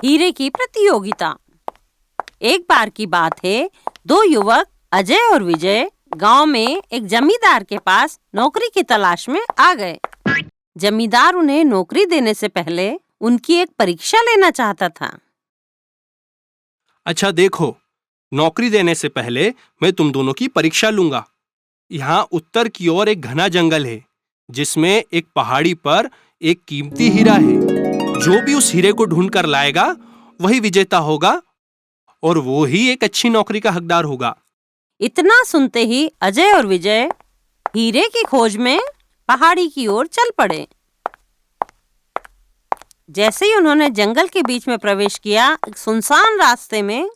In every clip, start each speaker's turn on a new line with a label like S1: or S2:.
S1: हीरे की प्रतियोगिता। एक बार की बात है, दो युवक अजय और विजय गांव में एक जमींदार के पास नौकरी की तलाश में आ गए। जमींदार उन्हें नौकरी देने से पहले उनकी एक परीक्षा लेना चाहता था।
S2: अच्छा देखो, नौकरी देने से पहले मैं तुम दोनों की परीक्षा लूंगा। यहाँ उत्तर की ओर एक घना जंगल है, जिसमें एक पहाड़ी पर एक कीमती हीरा है। जो भी उस हीरे को ढूंढ कर लाएगा, वही विजेता होगा और वो ही एक अच्छी नौकरी का हकदार होगा।
S1: इतना सुनते ही अजय और विजय हीरे की खोज में पहाड़ी की ओर चल पड़े। जैसे ही उन्होंने जंगल के बीच में प्रवेश किया, एक सुनसान रास्ते में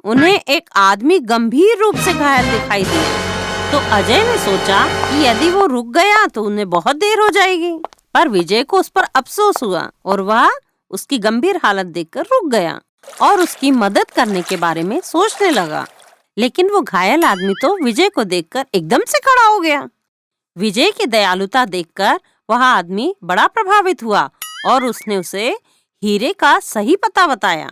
S1: उन्हें एक आदमी गंभीर रूप से घायल दिखाई दिया। तो अजय ने सोचा कि यदि वो रुक गया तो उन्हें बहुत देर हो जाएगी। पर विजय को उस पर अफसोस हुआ और वह उसकी गंभीर हालत देखकर रुक गया और उसकी मदद करने के बारे में सोचने लगा। लेकिन वो घायल आदमी तो विजय को देखकर एकदम से खड़ा हो गया। विजय की दयालुता देखकर वह आदमी बड़ा प्रभावित हुआ और उसने उसे हीरे का सही पता बताया।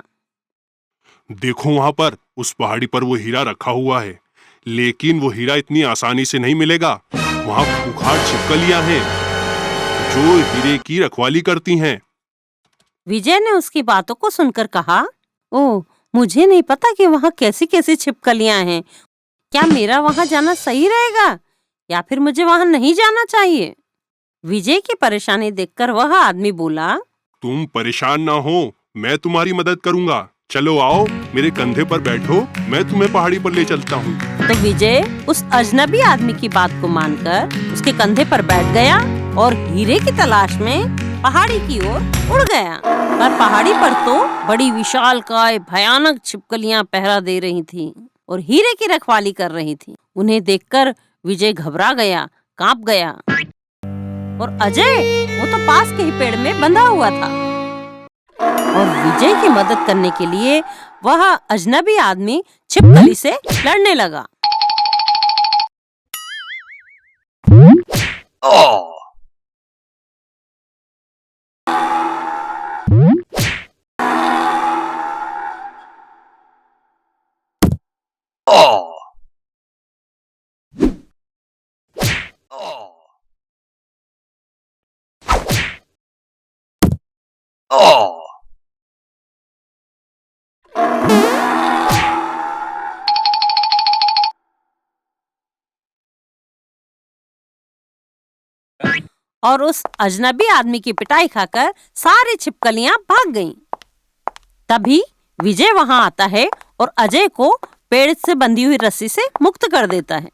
S3: देखो, वहां पर उस पहाड़ी पर वो हीरा रखा हुआ है, लेकिन वो हीरा इतनी आसानी से नहीं मिलेगा। वहां खूंखार छिपकलियां हैं जो हीरे की रखवाली करती हैं।
S1: विजय ने उसकी बातों को सुनकर कहा, ओह, मुझे नहीं पता कि वहाँ कैसी कैसी छिपकलियां हैं। क्या मेरा वहाँ जाना सही रहेगा या फिर मुझे वहाँ नहीं जाना चाहिए? विजय की परेशानी देखकर वह आदमी बोला,
S3: तुम परेशान ना हो, मैं तुम्हारी मदद करूंगा। चलो आओ, मेरे कंधे पर बैठो, मैं तुम्हें पहाड़ी पर ले चलता हूँ।
S1: तो विजय उस अजनबी आदमी की बात को मानकर उसके कंधे पर बैठ गया और हीरे की तलाश में पहाड़ी की ओर उड़ गया। पर पहाड़ी पर तो बड़ी विशालकाय भयानक छिपकलियां पहरा दे रही थीं और हीरे की रखवाली कर रही थीं। उन्हें देखकर विजय घबरा गया, कांप गया। और अजय, वो तो पास के ही पेड़ में बंधा हुआ था और विजय की मदद करने के लिए वह अजनबी आदमी छिपकली से लड़ने लगा। और उस अजनबी आदमी की पिटाई खाकर सारी छिपकलियां भाग गईं। तभी विजय वहां आता है और अजय को पेड़ से बंधी हुई रस्सी से मुक्त कर देता है।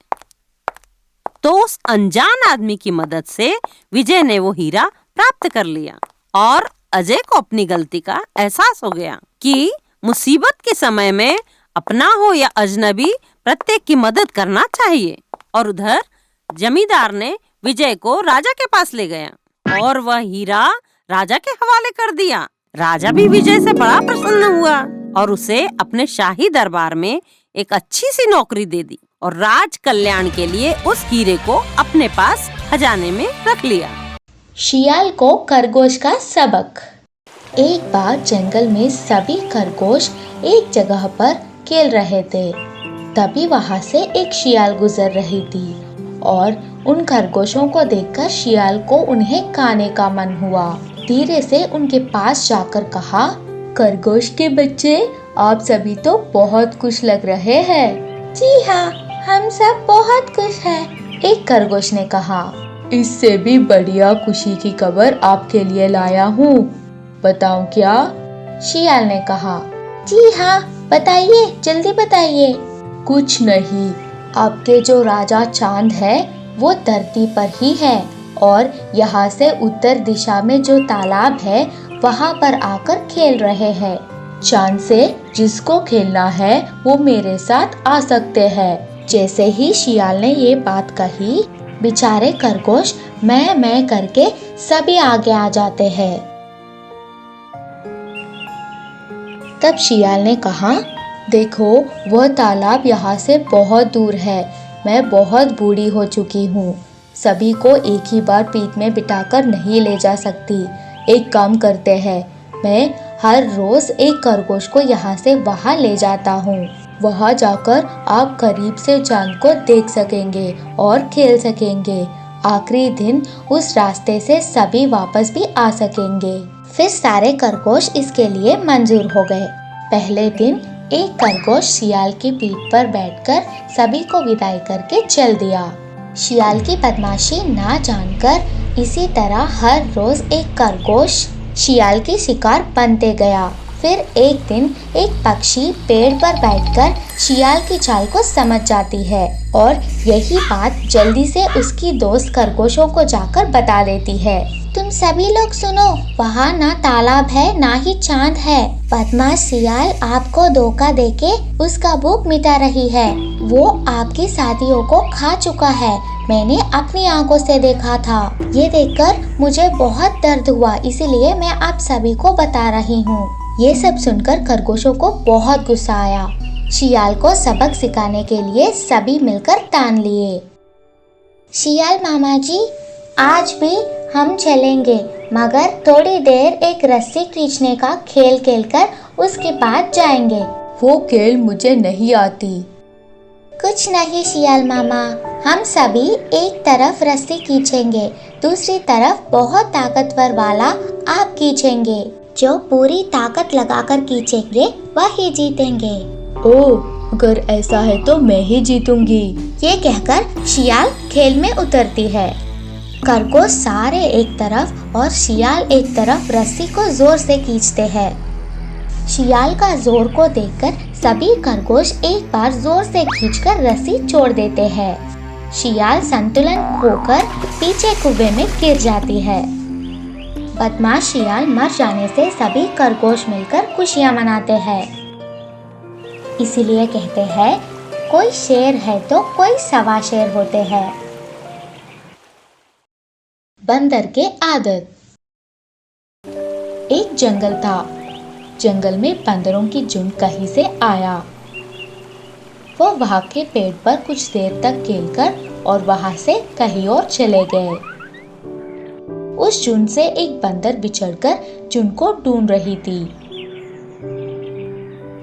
S1: तो उस अनजान आदमी की मदद से विजय ने वो हीरा प्राप्त कर लिया और अजय को अपनी गलती का एहसास हो गया कि मुसीबत के समय में अपना हो या अजनबी, प्रत्येक की मदद करना चाहिए। और उधर जमींदार ने विजय को राजा के पास ले गया और वह हीरा राजा के हवाले कर दिया। राजा भी विजय से बड़ा प्रसन्न हुआ और उसे अपने शाही दरबार में एक अच्छी सी नौकरी दे दी और राज कल्याण के लिए उस हीरे को अपने पास खजाने में रख लिया।
S4: शियाल को खरगोश का सबक। एक बार जंगल में सभी खरगोश एक जगह पर खेल रहे थे। तभी वहां से एक शियाल गुजर रही थी और उन खरगोशों को देखकर शियाल को उन्हें खाने का मन हुआ। धीरे से उनके पास जाकर कहा, खरगोश के बच्चे, आप सभी तो बहुत खुश लग रहे हैं। जी हाँ, हम सब बहुत खुश हैं। एक खरगोश ने कहा, इससे भी बढ़िया खुशी की खबर आपके लिए लाया हूँ। बताऊँ क्या? शियाल ने कहा, जी हाँ, बताइए, जल्दी बताइए। कुछ नहीं, आपके जो राजा चांद है वो धरती पर ही है और यहाँ से उत्तर दिशा में जो तालाब है वहाँ पर आकर खेल रहे हैं। चांद से जिसको खेलना है वो मेरे साथ आ सकते हैं। जैसे ही शियाल ने ये बात कही, बेचारे खरगोश मैं करके सभी आगे आ जाते हैं। तब शियाल ने कहा, देखो, वह तालाब यहाँ से बहुत दूर है। मैं बहुत बूढ़ी हो चुकी हूँ, सभी को एक ही बार पीठ में बिठाकर नहीं ले जा सकती। एक काम करते हैं, मैं हर रोज एक खरगोश को यहाँ से वहाँ ले जाता हूँ। वहाँ जाकर आप करीब से चांद को देख सकेंगे और खेल सकेंगे। आखिरी दिन उस रास्ते से सभी वापस भी आ सकेंगे। फिर सारे खरगोश इसके लिए मंजूर हो गए। पहले दिन एक खरगोश शियाल की पीठ पर बैठकर सभी को विदाई करके चल दिया। शियाल की बदमाशी ना जानकर इसी तरह हर रोज एक खरगोश शियाल की शिकार बनते गया। फिर एक दिन एक पक्षी पेड़ पर बैठकर शियाल की चाल को समझ जाती है और यही बात जल्दी से उसकी दोस्त खरगोशों को जाकर बता देती है। तुम सभी लोग सुनो, वहाँ ना तालाब है ना ही चांद है। बदमाश शियाल आपको धोखा देके उसका भूख मिटा रही है। वो आपकी साथियों को खा चुका है। मैंने अपनी आंखों से देखा था। ये देखकर मुझे बहुत दर्द हुआ, इसीलिए मैं आप सभी को बता रही हूँ। ये सब सुनकर खरगोशों को बहुत गुस्सा आया। शियाल को सबक सिखाने के लिए सभी मिलकर ठान लिए। शियाल मामा जी, आज भी हम चलेंगे, मगर थोड़ी देर एक रस्सी खींचने का खेल खेलकर उसके बाद जाएंगे। वो खेल मुझे नहीं आती। कुछ नहीं शियाल मामा, हम सभी एक तरफ रस्सी खींचेंगे, दूसरी तरफ बहुत ताकतवर वाला आप खींचेंगे। जो पूरी ताकत लगाकर खींचेंगे वही जीतेंगे। ओह, अगर ऐसा है तो मैं ही जीतूंगी। ये कहकर शियाल खेल में उतरती है। खरगोश सारे एक तरफ और शियाल एक तरफ रस्सी को जोर से खींचते हैं। शियाल का जोर को देखकर सभी खरगोश एक बार जोर से खींचकर रस्सी छोड़ देते हैं। शियाल संतुलन खोकर पीछे कुएं में गिर जाती है। बदमाश शियाल मर जाने से सभी खरगोश मिलकर खुशियां मनाते हैं। इसीलिए कहते हैं, कोई शेर है तो कोई सवा शेर होते हैं। बंदर के आदत। एक जंगल था। जंगल में बंदरों की झुंड कहीं से आया। वो वहां के पेड़ पर कुछ देर तक खेलकर और वहां से कहीं और चले गए। उस झुंड से एक बंदर बिछड़कर झुंड को ढूंढ रही थी।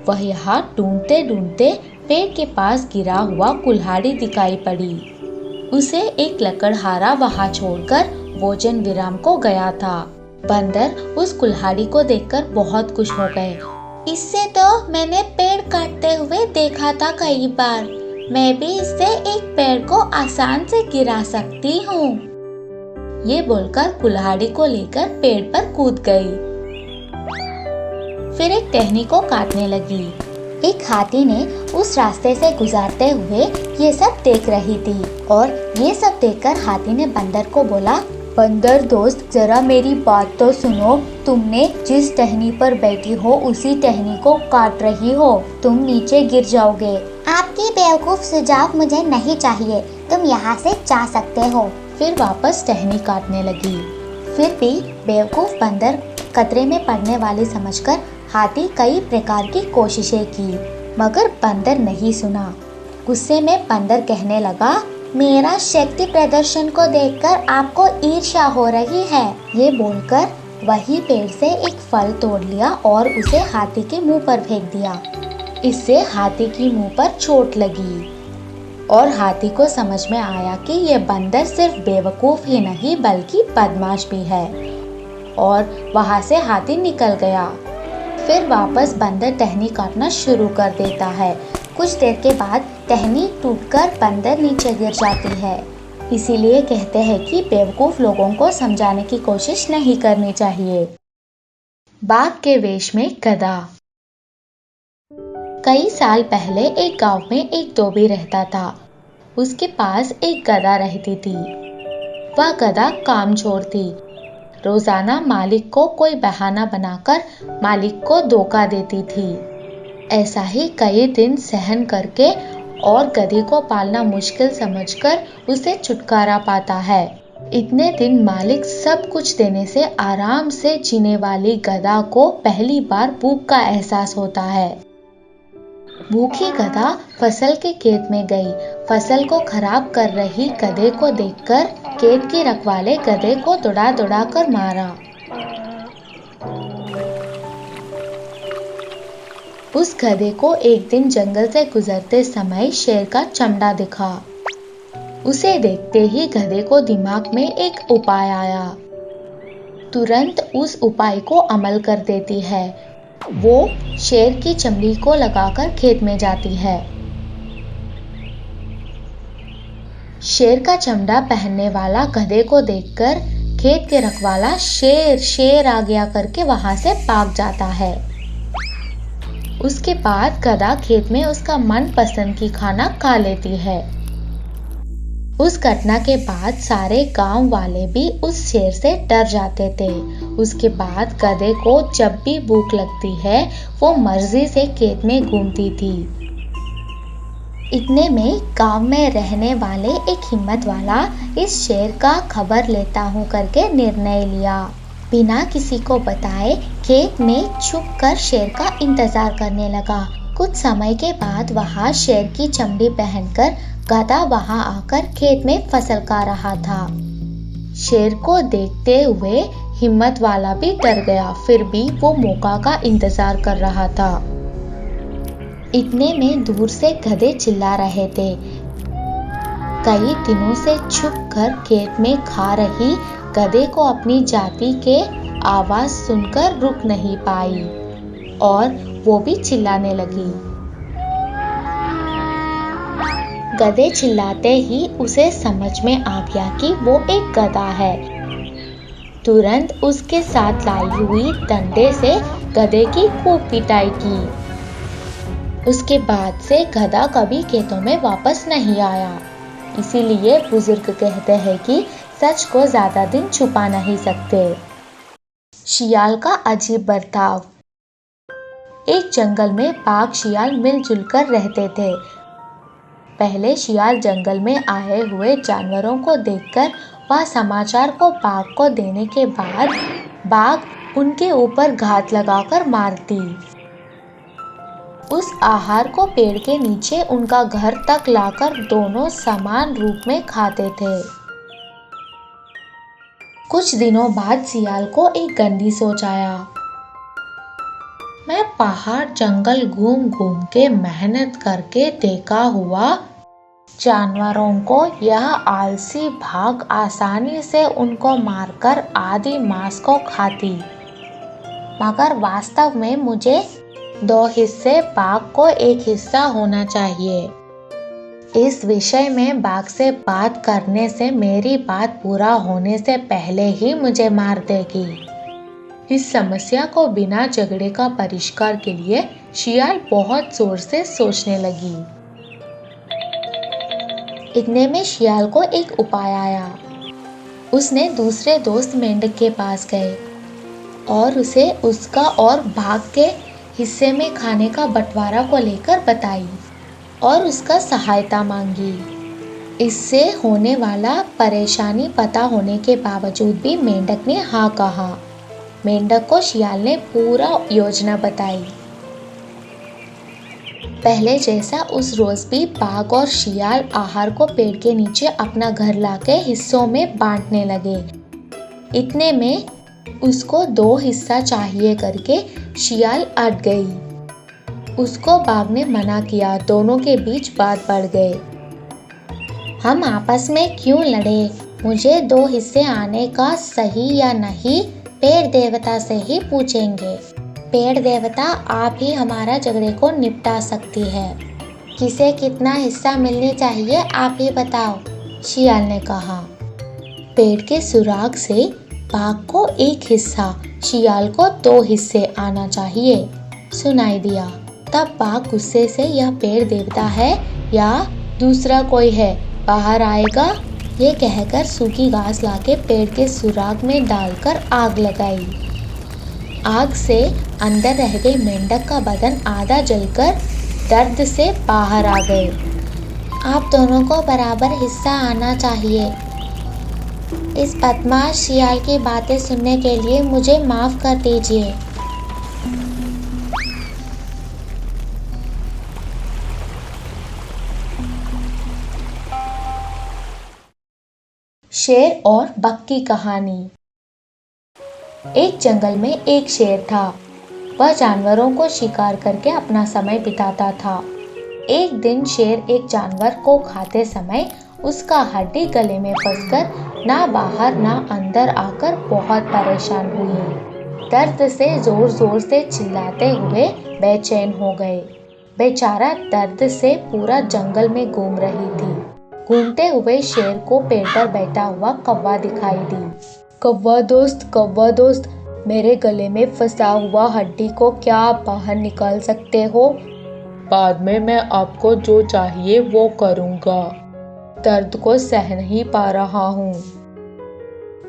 S4: वह यहाँ ढूंढते ढूंढते पेड़ के पास गिरा हुआ कुल्हाड़ी दिखाई पड़ी। उसे एक लकड़हारा वहां छोड़कर भोजन विराम को गया था। बंदर उस कुल्हाड़ी को देखकर बहुत खुश हो गए। इससे तो मैंने पेड़ काटते हुए देखा था कई बार। मैं भी इससे एक पेड़ को आसान से गिरा सकती हूँ। ये बोलकर कुल्हाड़ी को लेकर पेड़ पर कूद गई। फिर एक टहनी को काटने लगी। एक हाथी ने उस रास्ते से गुजरते हुए ये सब देख रही थी और ये सब देखकर हाथी ने बंदर को बोला, बंदर दोस्त, जरा मेरी बात तो सुनो। तुमने जिस टहनी पर बैठी हो उसी टहनी को काट रही हो। तुम नीचे गिर जाओगे। आपकी बेवकूफ सुझाव मुझे नहीं चाहिए। तुम यहाँ से जा सकते हो। फिर वापस टहनी काटने लगी। फिर भी बेवकूफ बंदर खतरे में पड़ने वाली समझकर हाथी कई प्रकार की कोशिशें की, मगर बंदर नहीं सुना। गुस्से में बंदर कहने लगा, मेरा शक्ति प्रदर्शन को देखकर आपको ईर्ष्या हो रही है। ये बोलकर वही पेड़ से एक फल तोड़ लिया और उसे हाथी के मुंह पर फेंक दिया। इससे हाथी की मुंह पर चोट लगी और हाथी को समझ में आया कि ये बंदर सिर्फ बेवकूफ ही नहीं बल्कि बदमाश भी है, और वहां से हाथी निकल गया। फिर वापस बंदर टहनी काटना शुरू कर देता है। कुछ देर के बाद टहनी टूटकर बंदर नीचे गिर जाती है। इसीलिए कहते हैं कि बेवकूफ लोगों को समझाने की कोशिश नहीं करनी चाहिए। बाघ के वेश में गधा। कई साल पहले एक गांव में एक धोबी रहता था। उसके पास एक गधा रहती थी। वह गधा कामचोर थी। रोजाना मालिक को कोई बहाना बनाकर मालिक को धोखा देती थी। ऐसा ही कई दिन सहन करके और गधे को पालना मुश्किल समझकर उसे छुटकारा पाता है। इतने दिन मालिक सब कुछ देने से आराम से जीने वाली गधा को पहली बार भूख का एहसास होता है। भूखी गधा फसल के खेत में गई। फसल को खराब कर रही गधे को देखकर खेत के रखवाले गधे को दौड़ा दौड़ा कर मारा। उस गधे को एक दिन जंगल से गुजरते समय शेर का चमड़ा दिखा। उसे देखते ही गधे को दिमाग में एक उपाय आया। तुरंत उस उपाय को अमल कर देती है। वो शेर की चमड़ी को लगाकर खेत में जाती है। शेर का चमड़ा पहनने वाला गधे को देखकर खेत के रखवाला शेर शेर आ गया करके वहां से भाग जाता है। उसके बाद गधा खेत में उसका मनपसंद की खाना खा लेती है। उस घटना के बाद सारे गांव वाले भी उस शेर से डर जाते थे। उसके बाद गधे को जब भी भूख लगती है वो मर्जी से खेत में घूमती थी। इतने में गांव में रहने वाले एक हिम्मत वाला इस शेर का खबर लेता हूँ करके निर्णय लिया। बिना किसी को बताए खेत में छुपकर शेर का इंतजार करने लगा। कुछ समय के बाद वहाँ शेर की चमड़ी पहनकर गधा वहाँ आकर खेत में फसल खा रहा था। शेर को देखते हुए हिम्मत वाला भी डर गया, फिर भी वो मौका का इंतजार कर रहा था। इतने में दूर से गधे चिल्ला रहे थे। कई दिनों से छुपकर खेत में खा रही गधे को अपनी जाति के आवाज सुनकर रुक नहीं पाई और वो भी चिल्लाने लगी। गधे चिल्लाते ही उसे समझ में आ गया कि वो एक गधा है। तुरंत उसके साथ लाई हुई डंडे से गधे की खूब पिटाई की। उसके बाद से गधा कभी खेतों में वापस नहीं आया। इसीलिए बुजुर्ग कहते हैं कि सच को ज्यादा दिन छुपा नहीं सकते। शियाल का अजीब बर्ताव। एक जंगल में बाघ शियाल मिलजुल कर रहते थे। पहले शियाल जंगल में आए हुए जानवरों को देखकर वह समाचार को बाघ को देने के बाद बाघ उनके ऊपर घात लगाकर मारती। उस आहार को पेड़ के नीचे उनका घर तक लाकर दोनों समान रूप में खाते थे। कुछ दिनों बाद सियाल को एक गंदी सोच आया। मैं पहाड़ जंगल घूम घूम के मेहनत करके देखा हुआ जानवरों को यह आलसी बाघ आसानी से उनको मारकर आधी मांस को खाती, मगर वास्तव में मुझे 2 हिस्से बाघ को 1 हिस्सा होना चाहिए। इस विषय में बाघ से बात करने से मेरी बात पूरा होने से पहले ही मुझे मार देगी। इस समस्या को बिना झगड़े का परिष्कार के लिए शियाल बहुत जोर से सोचने लगी। इतने में शियाल को एक उपाय आया। उसने दूसरे दोस्त मेंढक के पास गए और उसे उसका और बाघ के हिस्से में खाने का बंटवारा को लेकर बताई और उसका सहायता मांगी। इससे होने वाला परेशानी पता होने के बावजूद भी मेंढक ने हाँ कहा। मेंढक को शियाल ने पूरा योजना बताई। पहले जैसा उस रोज भी बाघ और शियाल आहार को पेड़ के नीचे अपना घर लाके हिस्सों में बांटने लगे। इतने में उसको 2 हिस्सा चाहिए करके शियाल अट गई। उसको बाघ ने मना किया। दोनों के बीच बात बढ़ गई। हम आपस में क्यों लड़े? मुझे 2 हिस्से आने का सही या नहीं पेड़ देवता से ही पूछेंगे। पेड़ देवता आप ही हमारा झगड़े को निपटा सकती है। किसे कितना हिस्सा मिलनी चाहिए आप ही बताओ, शियाल ने कहा। पेड़ के सुराग से बाघ को 1 हिस्सा, शियाल को 2 हिस्से आना चाहिए सुनाई दिया। तब बाघ गुस्से से यह पेड़ देवता है या दूसरा कोई है, बाहर आएगा। ये कहकर सूखी घास लाके पेड़ के सुराग में डालकर आग लगाई। आग से अंदर रह गए मेंढक का बदन आधा जलकर दर्द से बाहर आ गए। आप दोनों को बराबर हिस्सा आना चाहिए। इस बदमाश शियाल की बातें सुनने के लिए मुझे माफ कर दीजिए। शेर और बक की कहानी। एक जंगल में एक शेर था। वह जानवरों को शिकार करके अपना समय बिताता था। एक दिन शेर एक जानवर को खाते समय उसका हड्डी गले में फंसकर ना बाहर ना अंदर आकर बहुत परेशान हुई। दर्द से जोर जोर से चिल्लाते हुए बेचैन हो गए। बेचारा दर्द से पूरा जंगल में घूम रही थी। घूमते हुए शेर को पेड़ पर बैठा हुआ कौवा दिखाई दी। कौवा दोस्त, मेरे गले में फंसा हुआ हड्डी को क्या आप बाहर निकाल सकते हो? बाद में मैं आपको जो चाहिए वो करूँगा। दर्द को सह नहीं पा रहा हूँ।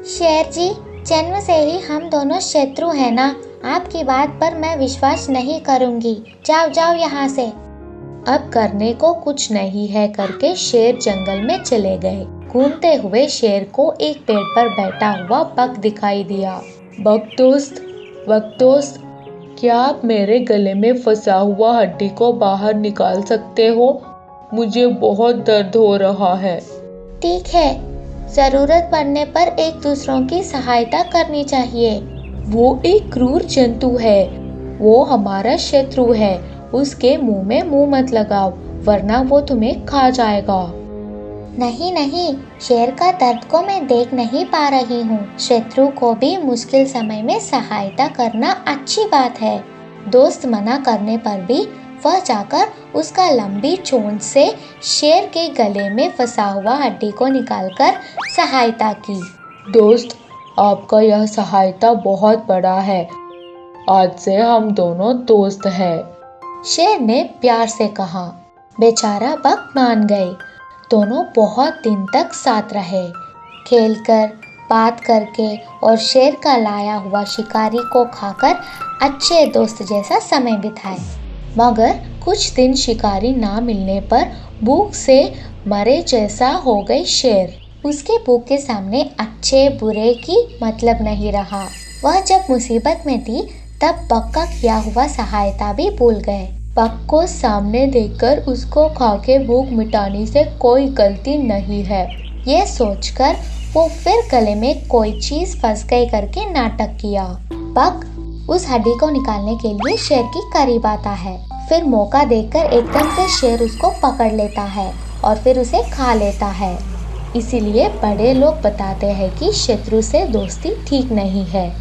S5: शेर जी, जन्म से ही हम दोनों शत्रु हैं ना। आपकी बात पर मैं विश्वास नहीं करूँगी। जाओ यहाँ से।
S4: अब करने को कुछ नहीं है करके शेर जंगल में चले गए। घूमते हुए शेर को एक पेड़ पर बैठा हुआ बक दिखाई दिया। बक दोस्त, क्या आप मेरे गले में फंसा हुआ हड्डी को बाहर निकाल सकते हो? मुझे बहुत दर्द हो रहा है।
S5: ठीक है, जरूरत पड़ने पर एक दूसरों की सहायता करनी चाहिए।
S4: वो एक क्रूर जंतु है, वो हमारा शत्रु है। उसके मुंह में मुंह मत लगाओ, वरना वो तुम्हें खा जाएगा।
S5: नहीं, शेर का दर्द को मैं देख नहीं पा रही हूँ। शत्रु को भी मुश्किल समय में सहायता करना अच्छी बात है। दोस्त मना करने पर भी वह जाकर उसका लंबी चोंच से शेर के गले में फंसा हुआ हड्डी को निकालकर सहायता की।
S4: दोस्त, आपका यह सहायता बहुत बड़ा है। आज से हम दोनों दोस्त हैं। शेर ने प्यार से कहा। बेचारा बक मान गए। दोनों बहुत दिन तक साथ रहे, खेलकर, बात करके और शेर का लाया हुआ शिकारी को खाकर अच्छे दोस्त जैसा समय बिताए। मगर कुछ दिन शिकारी ना मिलने पर भूख से मरे जैसा हो गई शेर। उसके भूख के सामने अच्छे बुरे की मतलब नहीं रहा। वह जब मुसीबत में थी तब बक का किया हुआ सहायता भी भूल गए। बक को सामने देखकर उसको खाके भूख मिटाने से कोई गलती नहीं है, ये सोचकर वो फिर गले में कोई चीज फंस गई करके नाटक किया। बक उस हड्डी को निकालने के लिए शेर की करीब आता है। फिर मौका देखकर एकदम से शेर उसको पकड़ लेता है और फिर उसे खा लेता है। इसीलिए बड़े लोग बताते हैं कि शत्रु से दोस्ती ठीक नहीं है।